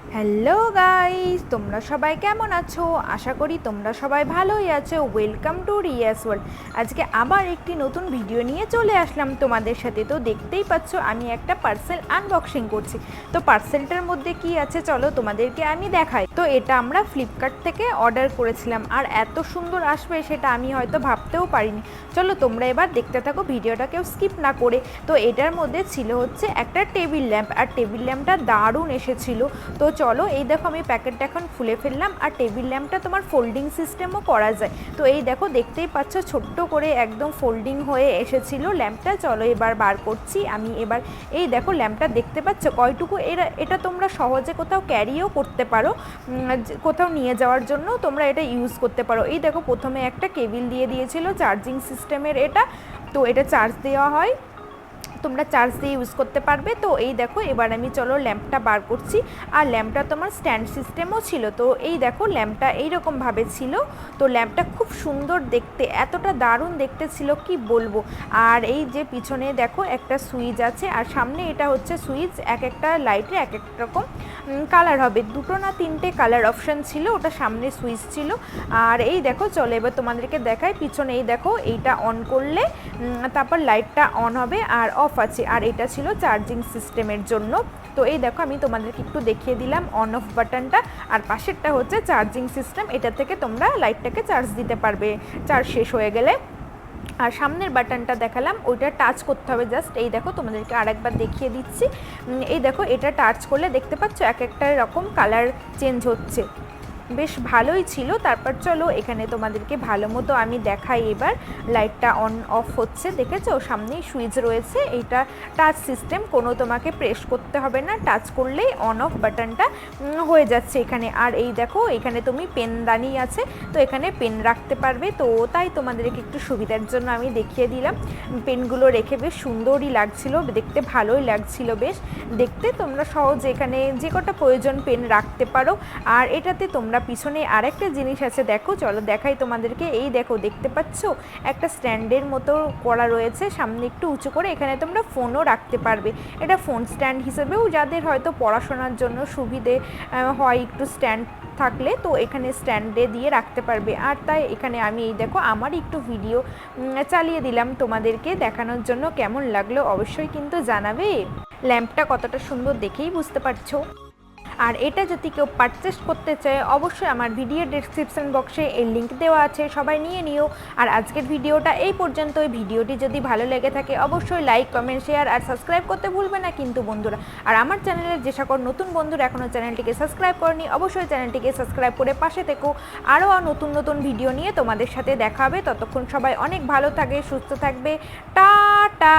Hello guys, তোমরা সবাই কেমন আছো? আশা করি তোমরা সবাই ভালোই আছো। Welcome to Riya's world. আজকে আবার একটি নতুন ভিডিও নিয়ে চলে আসলাম তোমাদের সাথে। তো দেখতেই পাচ্ছ আমি একটা পার্সেল আনবক্সিং করছি। তো পার্সেলটার মধ্যে কি আছে চলো তোমাদেরকে আমি দেখাই। তো এটা আমরা ফ্লিপকার্ট থেকে অর্ডার করেছিলাম, আর এত সুন্দর আসবে সেটা আমি হয়তো ভাবতেও পারিনি। চলো তোমরা এবার দেখতে থাকো, ভিডিওটা কেউ স্কিপ না করে। তো এটার মধ্যে ছিল হচ্ছে একটা টেবিল ল্যাম্প, আর টেবিল ল্যাম্পটা দারুণ এসেছিলো। তো চলো এই দেখো আমি প্যাকেটটা এখন খুলে ফেললাম। আর টেবিল ল্যাম্পটা তোমার ফোল্ডিং সিস্টেমও করা যায়। তো এই দেখো দেখতেই পাচ্ছ ছোট্ট করে একদম ফোল্ডিং হয়ে এসেছিলো ল্যাম্পটা। চলো এবার বার করছি আমি। এবার এই দেখো ল্যাম্পটা দেখতে পাচ্ছ কয়টুকু। এটা তোমরা সহজে কোথাও ক্যারিও করতে পারো, কোথাও নিয়ে যাওয়ার জন্য তোমরা এটা ইউজ করতে পারো। এই দেখো প্রথমে একটা কেবিল দিয়ে দিয়েছিল চার্জিং সিস্টেমের এটা। তো এটা চার্জ দেওয়া হয়, তোমরা চার্জ দিয়ে ইউজ করতে পারবে। তো এই দেখো এবার আমি চলো ল্যাম্পটা বার করছি। আর ল্যাম্পটা তোমার স্ট্যান্ড সিস্টেমও ছিল। তো এই দেখো ল্যাম্পটা এইরকমভাবে ছিল। তো ল্যাম্পটা খুব সুন্দর দেখতে, এতটা দারুণ দেখতে ছিল কি বলবো। আর এই যে পিছনে দেখো একটা সুইচ আছে, আর সামনে এটা হচ্ছে সুইচ। এক একটা লাইটে এক এক রকম কালার হবে, দুটো না তিনটে কালার অপশান ছিল, ওটা সামনে সুইচ ছিল। আর এই দেখো চলো এবার তোমাদেরকে দেখাই। পিছনে এই দেখো এইটা অন করলে তারপর লাইটটা অন হবে আর অফ আছে। আর এটা ছিল চার্জিং সিস্টেমের জন্য। তো এই দেখো আমি তোমাদেরকে একটু দেখিয়ে দিলাম অন অফ বাটনটা। আর পাশেরটা হচ্ছে চার্জিং সিস্টেম, এটা থেকে তোমরা লাইটটাকে চার্জ দিতে পারবে চার্জ শেষ হয়ে গেলে। আর সামনের বাটনটা দেখালাম, ওইটা টাচ করতে হবে জাস্ট। এই দেখো তোমাদেরকে আরেকবার দেখিয়ে দিচ্ছি। এই দেখো এটা টাচ করলে দেখতে পাচ্ছ এক একটা রকম কালার চেঞ্জ হচ্ছে, বেশ ভালোই ছিল। তারপর চলো এখানে তোমাদেরকে ভালো মতো আমি দেখাই। এবার লাইটটা অন অফ হচ্ছে, দেখেছো সামনেই সুইচ রয়েছে। এইটা টাচ সিস্টেম, কোনো তোমাকে প্রেস করতে হবে না, টাচ করলেই অন অফ বাটনটা হয়ে যাচ্ছে এখানে। আর এই দেখো এখানে তুমি পেনদানি আছে, তো এখানে পেন রাখতে পারবে। তো তাই তোমাদেরকে একটু সুবিধার জন্য আমি দেখিয়ে দিলাম। পেনগুলো রেখে বেশ সুন্দরই লাগছিল, দেখতে ভালোই লাগছিল বেশ দেখতে। তোমরা সহজে এখানে যে কটা প্রয়োজন পেন রাখতে পারো। আর এটাতে তোমরা পিছনে আরেকটা জিনিস আছে, দেখো চলো দেখাই তোমাদেরকে। এই দেখো দেখতে পাচ্ছ একটা স্ট্যান্ডের মতো করা রয়েছে, সামনে একটু উঁচু করে। এখানে তোমরা ফোনও রাখতে পারবে। এটা ফোন স্ট্যান্ড হিসেবেও যাদের হয়তো পড়াশোনার জন্য সুবিধে হয় একটু স্ট্যান্ড থাকলে, তো এখানে স্ট্যান্ডে দিয়ে রাখতে পারবে। আর তাই এখানে আমি এই দেখো আমার একটু ভিডিও চালিয়ে দিলাম তোমাদেরকে দেখানোর জন্য। কেমন লাগলো অবশ্যই কিন্তু জানাবে। ল্যাম্পটা কতটা সুন্দর দেখেই বুঝতে পারছো। আর এটা যদি কেউ পারচেস করতে চায় অবশ্যই আমার ভিডিও ডেসক্রিপশন বক্সে এর লিঙ্ক দেওয়া আছে, সবাই নিয়ে নিও। আর আজকের ভিডিওটা এই পর্যন্তই। ভিডিওটি যদি ভালো লেগে থাকে অবশ্যই লাইক, কমেন্ট, শেয়ার আর সাবস্ক্রাইব করতে ভুলবে না কিন্তু বন্ধুরা। আর আমার চ্যানেলের যে সকল নতুন বন্ধুরা এখনও চ্যানেলটিকে সাবস্ক্রাইব করেনি অবশ্যই চ্যানেলটিকে সাবস্ক্রাইব করে পাশে থেকো। আরও নতুন নতুন ভিডিও নিয়ে তোমাদের সাথে দেখা হবে। ততক্ষণ সবাই অনেক ভালো থাকবে, সুস্থ থাকবে। টাটা।